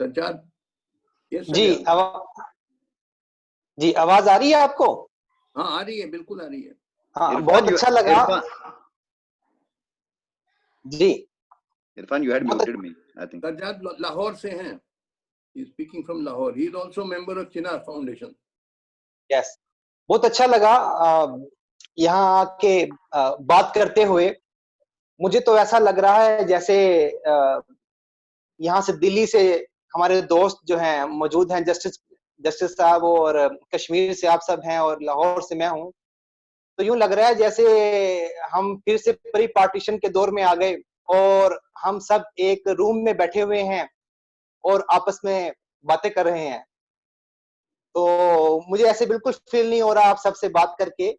Sajjad, yes जी सज्जाद। जी आवाज आ रही है आपको? हाँ आ रही है, बिल्कुल आ रही है। हाँ बहुत अच्छा लगा। जी Irfan, you had muted me, I think. Sajjad Lahore से हैं, he is speaking from Lahore. He is also member of Chinar Foundation. Yes, बहुत अच्छा लगा यहाँ आके बात करते हुए। मुझे तो ऐसा लग रहा है जैसे यहाँ से दिल्ली से हमारे दोस्त जो हैं मौजूद हैं, जस्टिस साहब, और कश्मीर से आप सब हैं, और लाहौर से मैं हूँ। तो यूं लग रहा है जैसे हम फिर से प्री पार्टीशन के दौर में आ गए और हम सब एक रूम में बैठे हुए हैं और आपस में बातें कर रहे हैं। तो मुझे ऐसे बिल्कुल फील नहीं हो रहा आप सबसे बात करके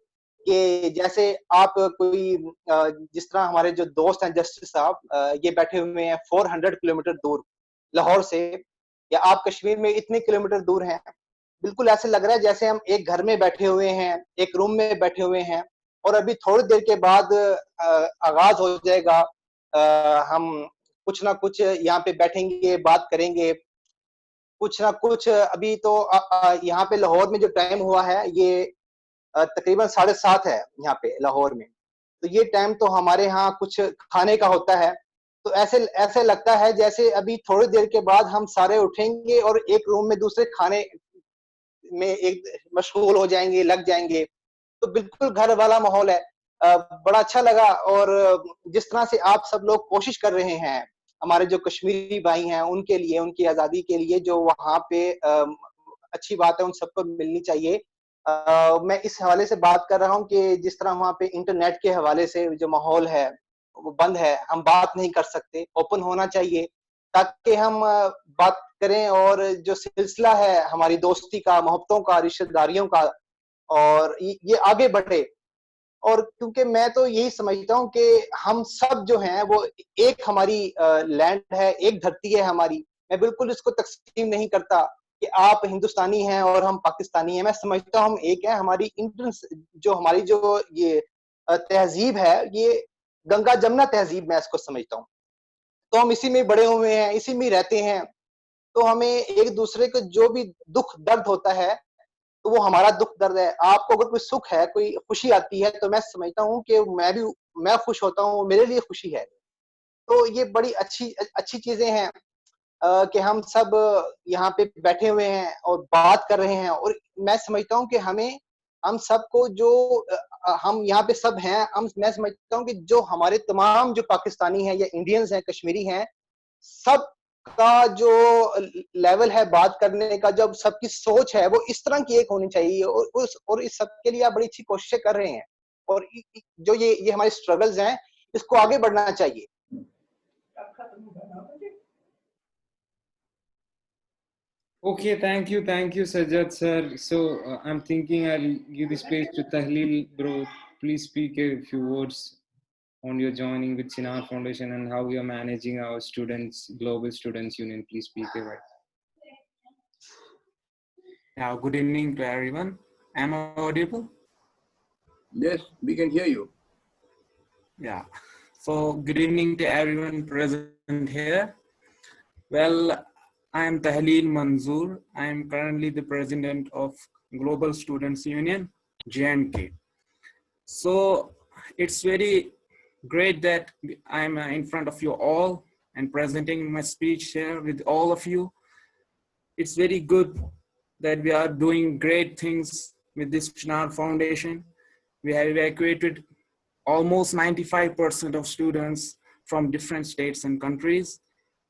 कि जैसे आप कोई जिस तरह हमारे जो दोस्त हैं जस्टिस साहब, ये बैठे हुए हैं 400 किलोमीटर दूर लाहौर से, या आप कश्मीर में इतने किलोमीटर दूर हैं। बिल्कुल ऐसे लग रहा है जैसे हम एक घर में बैठे हुए हैं, एक रूम में बैठे हुए हैं, और अभी थोड़ी देर के बाद आगाज हो जाएगा। हम कुछ ना कुछ यहाँ पे बैठेंगे, बात करेंगे, कुछ ना कुछ। अभी तो यहाँ पे लाहौर में जो टाइम हुआ है ये तकरीबन 7:30 है यहाँ पे लाहौर में। तो ये टाइम तो हमारे यहाँ कुछ खाने का होता है। तो ऐसे ऐसे लगता है जैसे अभी थोड़ी देर के बाद हम सारे उठेंगे और एक रूम में दूसरे खाने में एक मशगूल हो जाएंगे, लग जाएंगे। तो बिल्कुल घर वाला माहौल है। बड़ा अच्छा लगा। और जिस तरह से आप सब लोग कोशिश कर रहे हैं हमारे जो कश्मीरी भाई हैं उनके लिए, उनकी आजादी के लिए, जो वहां पे अच्छी बात है, उन सबको मिलनी चाहिए। मैं इस हवाले से बात कर रहा हूँ कि जिस तरह वहां पे इंटरनेट के हवाले से जो माहौल है वो बंद है, हम बात नहीं कर सकते। ओपन होना चाहिए ताकि हम बात करें, और जो सिलसिला है हमारी दोस्ती का, मोहब्बतों का, रिश्तेदारियों का, और ये आगे बढ़े। और क्योंकि मैं तो यही समझता हूँ कि हम सब जो हैं वो एक हमारी लैंड है, एक धरती है हमारी। मैं बिल्कुल इसको तकसीम नहीं करता कि आप हिंदुस्तानी हैं और हम पाकिस्तानी हैं। मैं समझता हूँ हम एक है। हमारी हमारी जो ये तहजीब है, ये गंगा जमुना तहजीब मैं इसको समझता हूँ। तो हम इसी में बड़े हुए हैं, इसी में रहते हैं। तो हमें एक दूसरे को जो भी दुख दर्द होता है तो वो हमारा दुख दर्द है। आपको अगर कोई सुख है, कोई खुशी आती है, तो मैं समझता हूँ कि मैं खुश होता हूँ, मेरे लिए खुशी है। तो ये बड़ी अच्छी अच्छी चीजें हैं कि हम सब यहाँ पे बैठे हुए हैं और बात कर रहे हैं। और मैं समझता हूँ कि हम सबको जो हम यहाँ पे सब हैं, मैं समझता हूँ कि जो हमारे तमाम जो पाकिस्तानी हैं या इंडियंस हैं, कश्मीरी हैं, सब का जो लेवल है बात करने का, जब सबकी सोच है वो इस तरह की एक होनी चाहिए। और इस सब के लिए आप बड़ी अच्छी कोशिशें कर रहे हैं। और जो ये हमारे स्ट्रगल्स हैं, इसको आगे बढ़ना चाहिए। Okay, thank you, Sajjad sir. So I'm thinking I'll give this place to Tahlil, bro. Please speak a few words on your joining with Chinar Foundation and how you're managing our students, Global Students Union. Please speak a word. Yeah, good evening to everyone. Am I audible? Yes, we can hear you. Yeah. So good evening to everyone present here. Well, I am Tahlil Manzoor. I am currently the president of Global Students Union, J&K. So it's very great that I'm in front of you all and presenting my speech here with all of you. It's very good that we are doing great things with this Chinar Foundation. We have evacuated almost 95% of students from different states and countries.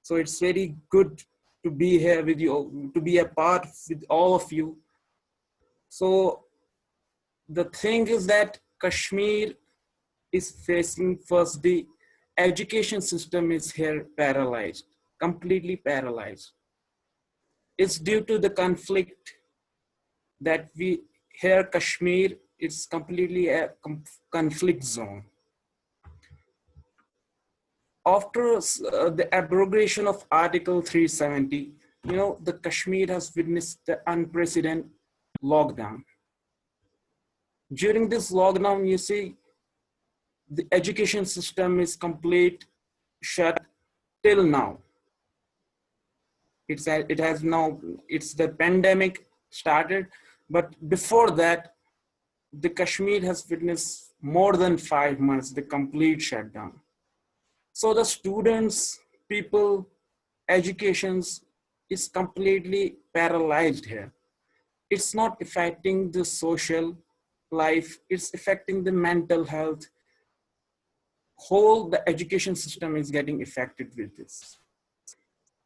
So it's very good to be here with you, to be a part with all of you. So the thing is that Kashmir is facing first, the education system is here paralyzed, completely paralyzed. It's due to the conflict that we here Kashmir is completely a conflict zone. After the abrogation of Article 370, the Kashmir has witnessed the unprecedented lockdown. During this lockdown, you see, the education system is complete shut till now. it's the pandemic started, but before that, the Kashmir has witnessed more than 5 months, the complete shutdown. So the students, people, educations is completely paralyzed here. It's not affecting the social life, it's affecting the mental health. Whole the education system is getting affected with this.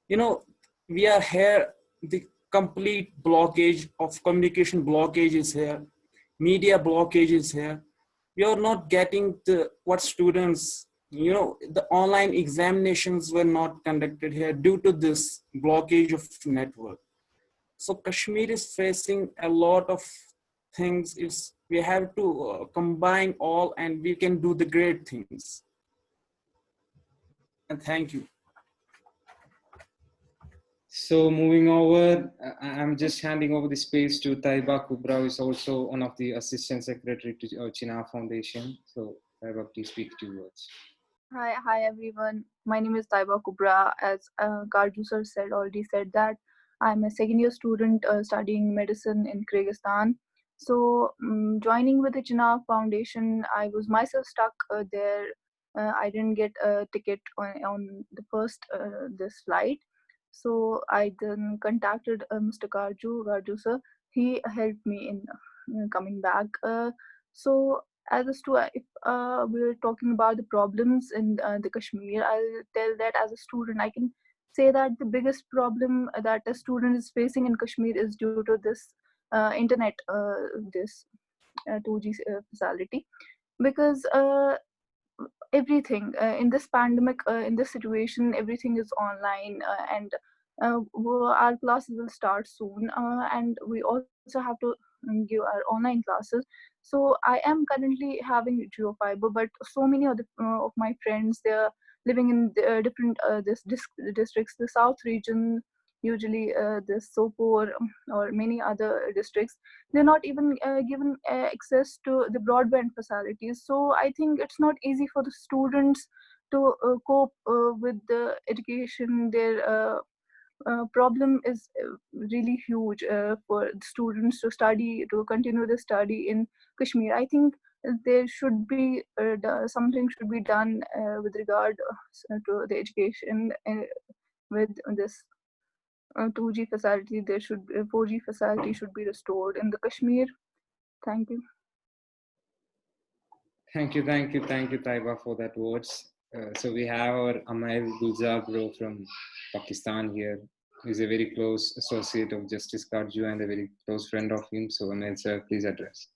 You know, we are here, the complete blockage of communication blockage is here, media blockage is here. We are not getting the what students, you know, the online examinations were not conducted here due to this blockage of network. So Kashmir is facing a lot of things. We have to combine all and we can do the great things. And thank you. So moving over, I'm just handing over the space to Taiba Kubra, who is also one of the Assistant Secretary to Chinar Foundation. So Taiba, please speak 2 words. Hi everyone. My name is Taiba Kubra. As Karju sir already said that I'm a second year student studying medicine in Kyrgyzstan. So joining with the Chinar Foundation, I was myself stuck there. I didn't get a ticket on the first this flight. So I then contacted Mr. Karju sir. He helped me in coming back. So as a student, if we're talking about the problems in the Kashmir, I'll tell that as a student, I can say that the biggest problem that a student is facing in Kashmir is due to this internet, this 2G facility, because everything in this pandemic, in this situation, everything is online, and our classes will start soon, and we also have to give our online classes. So I am currently having GeoFiber, but so many of my friends, they're living in the, different districts, the south region, usually the Sopor or many other districts. They're not even given access to the broadband facilities. So I think it's not easy for the students to cope with the education. Their problem is really huge for students to continue the study in Kashmir. I think there should be something should be done with regard to the education with this 2G facility. There should 4G facility should be restored in the Kashmir. Thank you. Thank you, Taiba, for that words. So we have our Amail Gulzar bro from Pakistan here. He's a very close associate of Justice Karju and a very close friend of him. So Amail sir, please address.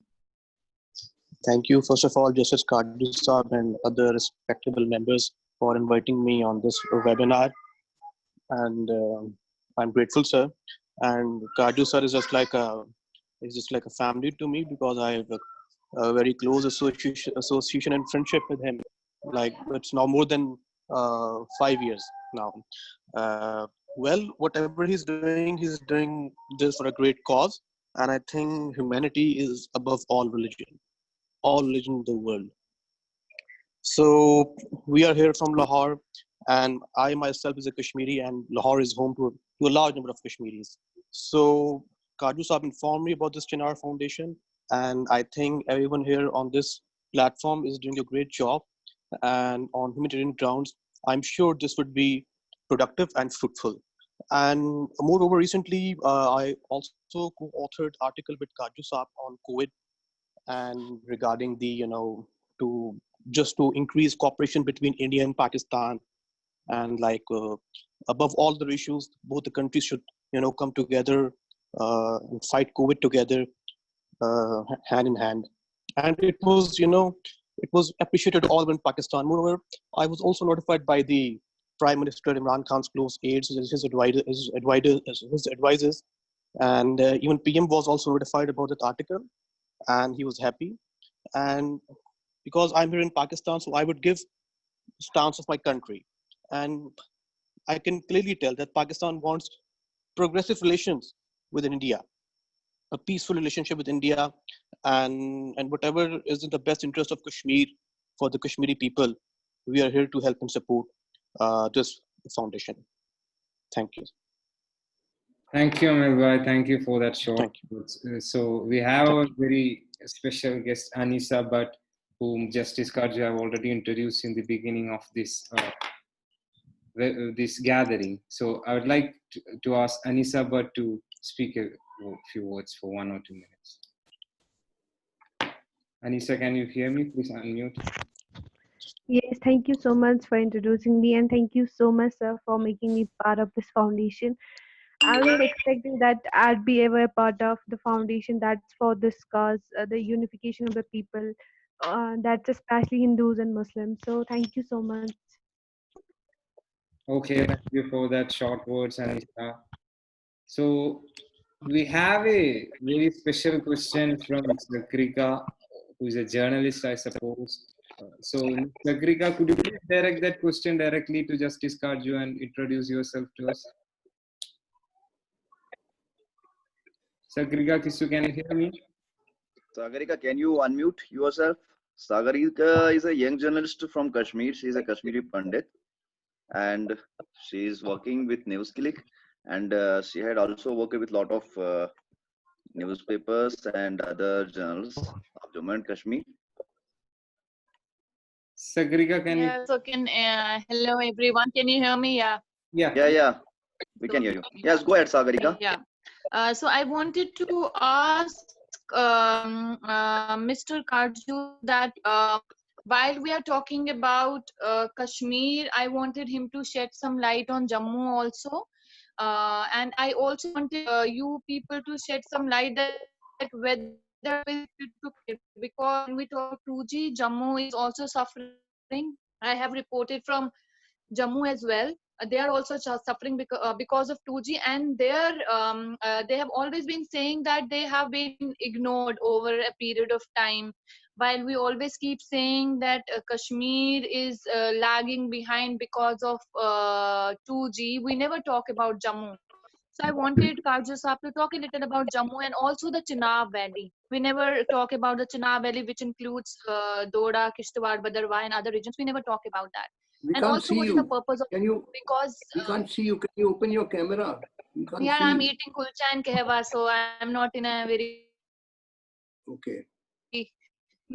Thank you, first of all, Justice Karju Saab and other respectable members for inviting me on this webinar. And I'm grateful, sir. And Karju sir is just like a family to me, because I have a very close association and friendship with him. Like, it's now more than 5 years now. Well, whatever he's doing this for a great cause. And I think humanity is above all religion in the world. So we are here from Lahore, and I myself is a Kashmiri, and Lahore is home to a large number of Kashmiris. So Karju Saab informed me about this Chinar Foundation, and I think everyone here on this platform is doing a great job. And on humanitarian grounds, I'm sure this would be productive and fruitful. And moreover, recently I also co-authored article with Karju Saab on COVID, and regarding the to increase cooperation between India and Pakistan, and above all the issues, both the countries should come together and fight COVID together, hand in hand. And it was appreciated all over in Pakistan. Moreover, I was also notified by the Prime Minister Imran Khan's close aides, his advisors, and even PM was also notified about that article, and he was happy. And because I'm here in Pakistan, so I would give stance of my country, and I can clearly tell that Pakistan wants progressive relations with India, a peaceful relationship with India, and whatever is in the best interest of Kashmir for the Kashmiri people, we are here to help and support this foundation. Thank you. Thank you, Amir Bhai. Thank you for that short. Thank words. So we have a very special guest, Anisa Bhatt, whom Justice Karju have already introduced in the beginning of this gathering. So I would like to ask Anisa Bhatt to speak a few words for 1 or 2 minutes. Anisa, can you hear me? Please unmute. Yes, thank you so much for introducing me, and thank you so much, sir, for making me part of this foundation. I was not expecting that I'd be ever a part of the foundation that's for this cause, the unification of the people, that's especially Hindus and Muslims. So thank you so much. Okay, thank you for that short words, Anisa. So we have a very special question from Sakrika, who is a journalist, I suppose. So Sakrika, could you please direct that question directly to Justice Karju and introduce yourself to us? Sakrika Kisu, can you hear me? Sagarika, can you unmute yourself? Sagarika is a young journalist from Kashmir. She is a Kashmiri Pandit, and she is working with NewsClick, and she had also worked with a lot of newspapers and other journals of Jammu and Kashmir. Sakrika, can you? Yeah, so hello everyone. Can you hear me? Yeah. Yeah, we can hear you. Yes, go ahead, Sagarika. Yeah. So I wanted to ask Mr. Karju that while we are talking about Kashmir, I wanted him to shed some light on Jammu also. And I also wanted you people to shed some light that whether because when we talk 2G, Jammu is also suffering. I have reported from Jammu as well. They are also suffering because of 2G, and they have always been saying that they have been ignored over a period of time. While we always keep saying that Kashmir is lagging behind because of 2G, we never talk about Jammu. So I wanted Karju Saab to talk a little about Jammu and also the Chenab Valley. We never talk about the Chenab Valley, which includes Doda, Kishtwar, Bhadarwah, and other regions. We never talk about that. We And can't also, see what is you. the purpose of Can you? because We can't see you. Can you open your camera? We can't yeah, see I'm you. eating kulcha and kehwa, so I'm not in a very Okay.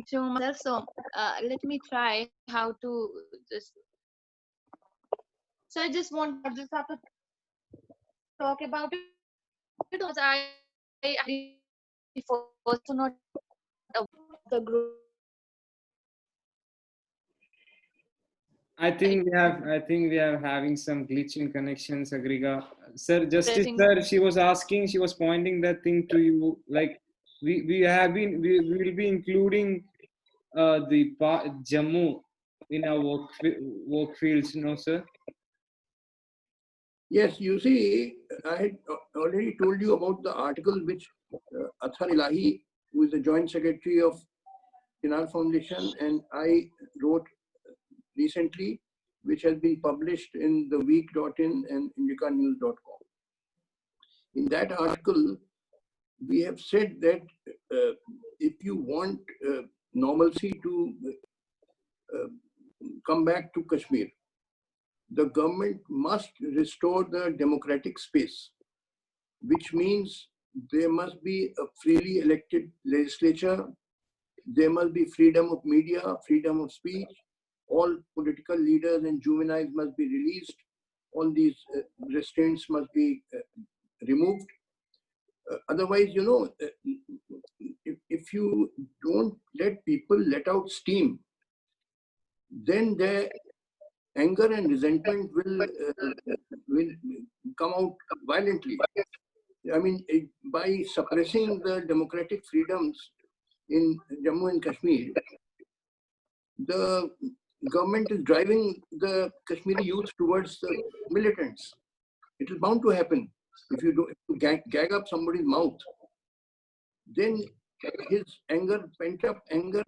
so let me try how to just. So I just want to just have to talk about it because I also not the group. I think we are having some glitch in connection, Sagrika. Sir, Justice Pressing. Sir, she was pointing that thing to you. Like we will be including Jammu in our work fields, no, sir? Yes, you see, I had already told you about the article which Athar Ilahi, who is the Joint Secretary of Chinar Foundation, and I wrote recently, which has been published in the week.in and indicanews.com. In that article, we have said that if you want normalcy to come back to Kashmir, the government must restore the democratic space, which means there must be a freely elected legislature, there must be freedom of media, freedom of speech, all political leaders and juveniles must be released, all these restraints must be removed. Otherwise, you know, if you don't let people let out steam, then their anger and resentment will come out violently. I mean, by suppressing the democratic freedoms in Jammu and Kashmir, the government is driving the Kashmiri youth towards the militants. It is bound to happen. If you gag up somebody's mouth, then his anger, pent up anger,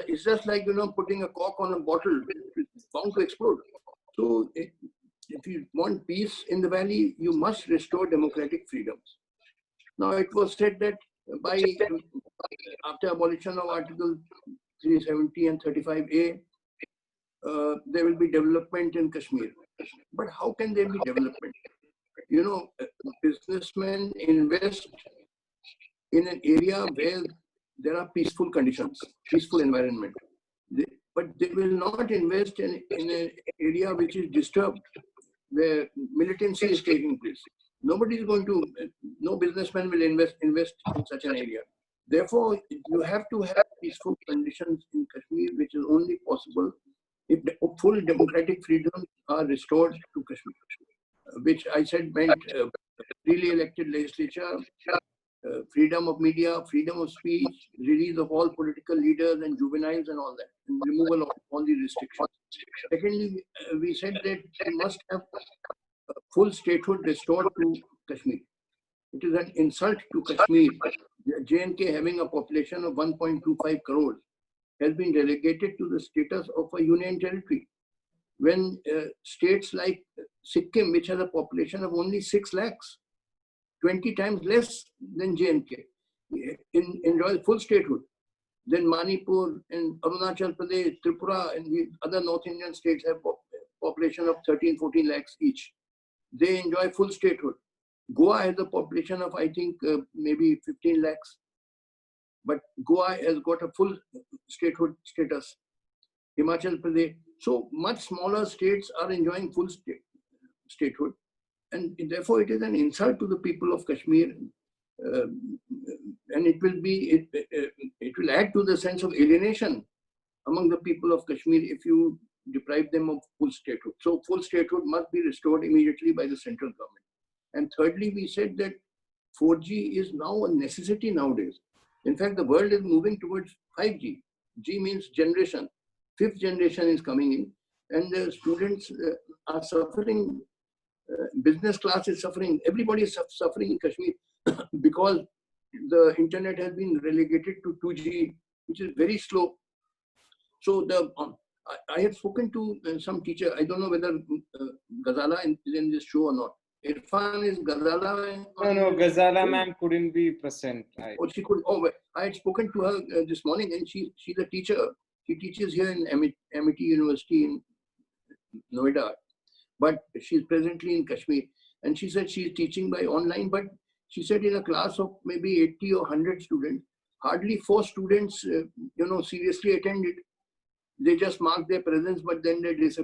it's just like, you know, putting a cork on a bottle. It's bound to explode. So if you want peace in the valley, you must restore democratic freedoms. Now, it was said that after abolition of Article 370 and 35A, there will be development in Kashmir. But how can there be development? you know, businessmen invest in an area where there are peaceful conditions, peaceful environment. But they will not invest in an area which is disturbed, where militancy is taking place. Nobody is going to, no businessman will invest in such an area. Therefore, you have to have peaceful conditions in Kashmir, which is only possible if full democratic freedoms are restored to Kashmir, which I said meant freely elected legislature, freedom of media, freedom of speech, release of all political leaders and juveniles and all that, and removal of all the restrictions. Secondly, we said that we must have full statehood restored to Kashmir. It is an insult to Kashmir. J&K, having a population of 1.25 crores, has been relegated to the status of a union territory. When states like Sikkim, which has a population of only 6 lakhs, 20 times less than J&K, enjoy full statehood. Then Manipur and Arunachal Pradesh, Tripura and the other North Indian states have population of 13, 14 lakhs each. They enjoy full statehood. Goa has a population of, I think, maybe 15 lakhs. But Goa has got a full statehood status. Himachal Pradesh. So much smaller states are enjoying full statehood. And therefore, it is an insult to the people of Kashmir. And it will add to the sense of alienation among the people of Kashmir if you deprive them of full statehood. So full statehood must be restored immediately by the central government. And thirdly, we said that 4G is now a necessity nowadays. In fact, the world is moving towards 5G. G means generation. 5th generation is coming in, and the students are suffering. Business class is suffering. Everybody is suffering in Kashmir because the internet has been relegated to 2G, which is very slow. So I have spoken to some teacher. I don't know whether Ghazala is in this show or not. Irfan is Ghazala. No, Ghazala ma'am couldn't be present. Oh, she could. Oh, I had spoken to her this morning, and she's a teacher. She teaches here in Amity University in Noida, but she's presently in Kashmir. And she said she's teaching by online, but she said in a class of maybe 80 or 100 students, hardly 4 students, seriously attended. They just marked their presence, but then they disappeared.